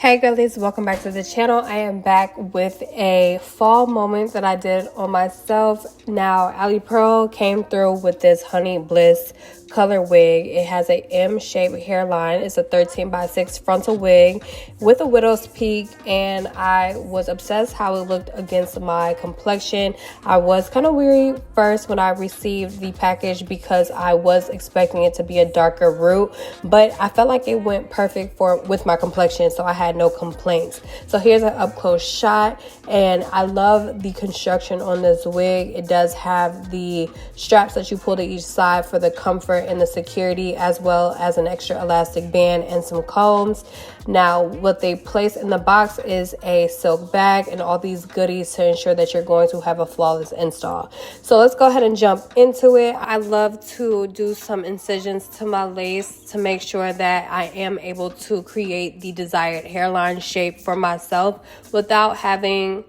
Hey girlies, welcome back to the channel. I am back with a fall moment that I did on myself. Now, Alipearl came through with this Honeyed Blis color wig. It has a M-shaped hairline. It's a 13x6 frontal wig with a widow's peak, and I was obsessed how it looked against my complexion. I was kind of weary first when I received the package because I was expecting it to be a darker root, but I felt like it went perfect with my complexion, so I had no complaints. So here's an up close shot, and I love the construction on this wig. It does have the straps that you pull to each side for the comfort and the security, as well as an extra elastic band and some combs. Now, what they place in the box is a silk bag and all these goodies to ensure that you're going to have a flawless install. So let's go ahead and jump into it. I love to do some incisions to my lace to make sure that I am able to create the desired hairline shape for myself without having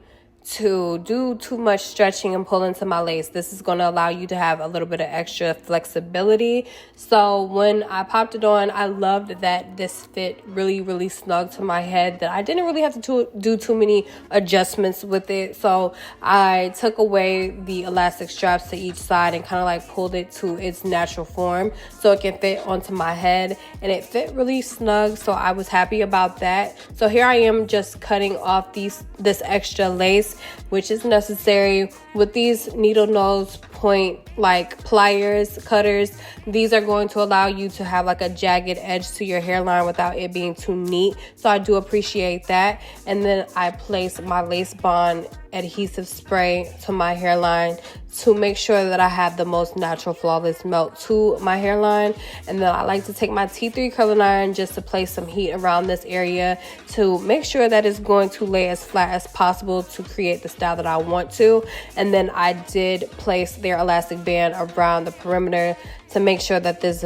to do too much stretching and pulling to my lace. This is going to allow you to have a little bit of extra flexibility. So when I popped it on, I loved that this fit really snug to my head, that I didn't really have to do too many adjustments with it. So I took away the elastic straps to each side and kind of like pulled it to its natural form so it can fit onto my head, and it fit really snug, so I was happy about that. So here I am just cutting off this extra lace, which is necessary with these needle nose point like pliers, cutters. These are going to allow you to have like a jagged edge to your hairline without it being too neat, so I do appreciate that. And then I place my lace bond adhesive spray to my hairline to make sure that I have the most natural flawless melt to my hairline. And then I like to take my T3 curling iron just to place some heat around this area to make sure that it's going to lay as flat as possible to create the style that I want to. And then I did place their elastic band around the perimeter to make sure that this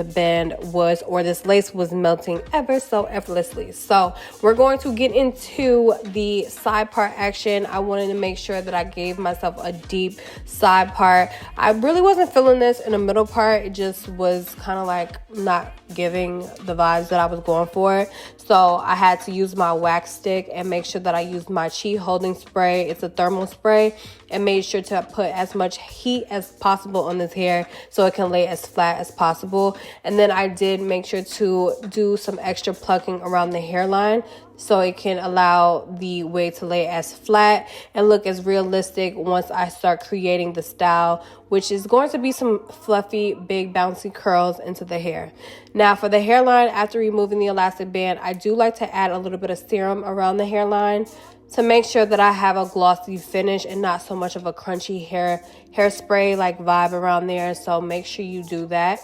lace was melting ever so effortlessly. So we're going to get into the side part action. I wanted to make sure that I gave myself a deep side part. I really wasn't feeling this in the middle part. It just was kind of like not giving the vibes that I was going for. So I had to use my wax stick and make sure that I used my chi holding spray. It's a thermal spray, and made sure to put as much heat as possible on this hair so it can lay as flat as possible. And then I did make sure to do some extra plucking around the hairline so it can allow the wig to lay as flat and look as realistic once I start creating the style, which is going to be some fluffy, big, bouncy curls into the hair. Now for the hairline, after removing the elastic band, I do like to add a little bit of serum around the hairline to make sure that I have a glossy finish and not so much of a crunchy hairspray like vibe around there. So make sure you do that.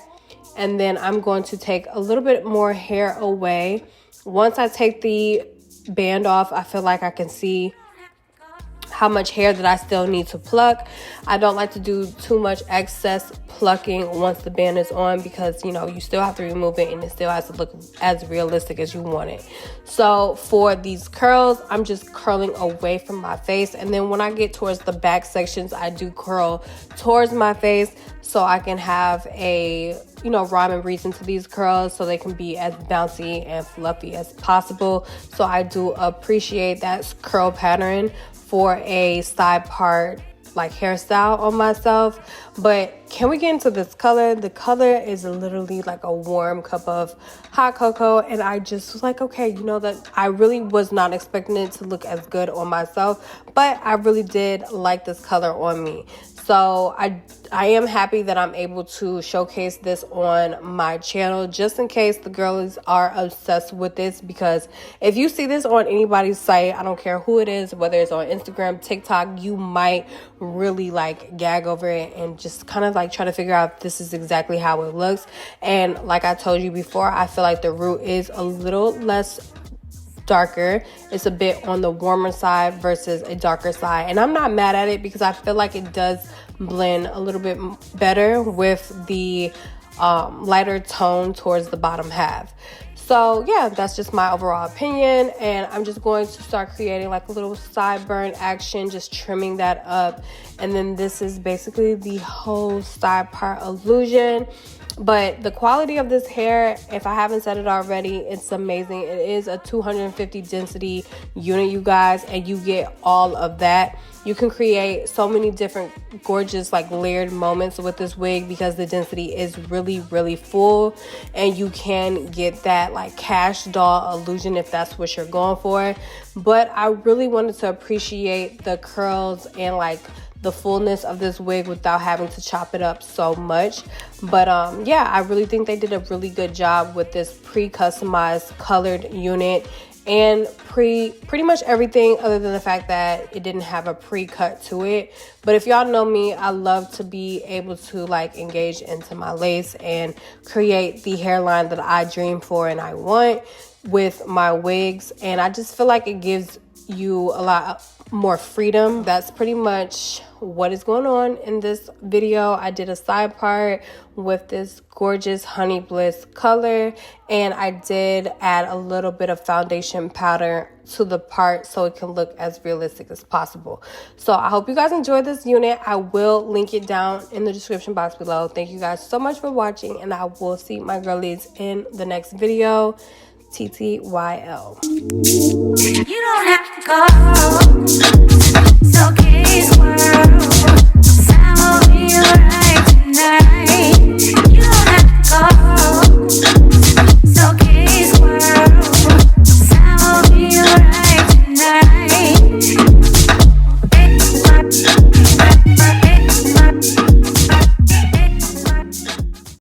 And then I'm going to take a little bit more hair away. Once I take the band off, I feel like I can see how much hair that I still need to pluck. I don't like to do too much excess plucking once the band is on because, you know, you still have to remove it and it still has to look as realistic as you want it. So for these curls, I'm just curling away from my face, and then when I get towards the back sections, I do curl towards my face so I can have a, you know, rhyme and reason to these curls so they can be as bouncy and fluffy as possible. So I do appreciate that curl pattern for a side part like hairstyle on myself. But can we get into this color? The color is literally like a warm cup of hot cocoa, and I just was like, okay, you know, that I really was not expecting it to look as good on myself, but I really did like this color on me. So I am happy that I'm able to showcase this on my channel just in case the girls are obsessed with this, because if you see this on anybody's site, I don't care who it is, whether it's on Instagram, TikTok, you might really like gag over it and just kind of like try to figure out if this is exactly how it looks. And like I told you before, I feel like the root is a little less darker. It's a bit on the warmer side versus a darker side, and I'm not mad at it because I feel like it does blend a little bit better with the lighter tone towards the bottom half. So yeah, that's just my overall opinion, and I'm just going to start creating like a little sideburn action, just trimming that up. And then this is basically the whole side part illusion. But the quality of this hair, if I haven't said it already, it's amazing. It is a 250 density unit, you guys, and you get all of that. You can create so many different gorgeous like layered moments with this wig because the density is really, really full, and you can get that like cash doll illusion if that's what you're going for. But I really wanted to appreciate the curls and like the fullness of this wig without having to chop it up so much. But yeah, I really think they did a really good job with this pre-customized colored unit, and pretty much everything other than the fact that it didn't have a pre-cut to it. But if y'all know me, I love to be able to like engage into my lace and create the hairline that I dream for and I want with my wigs, and I just feel like it gives you a lot more freedom. That's pretty much what is going on in this video. I did a side part with this gorgeous Honeyed Blis color, and I did add a little bit of foundation powder to the part so it can look as realistic as possible. So I hope you guys enjoyed this unit. I will link it down in the description box below. Thank you guys so much for watching, and I will see my girlies in the next video. TTYL. You don't have to go.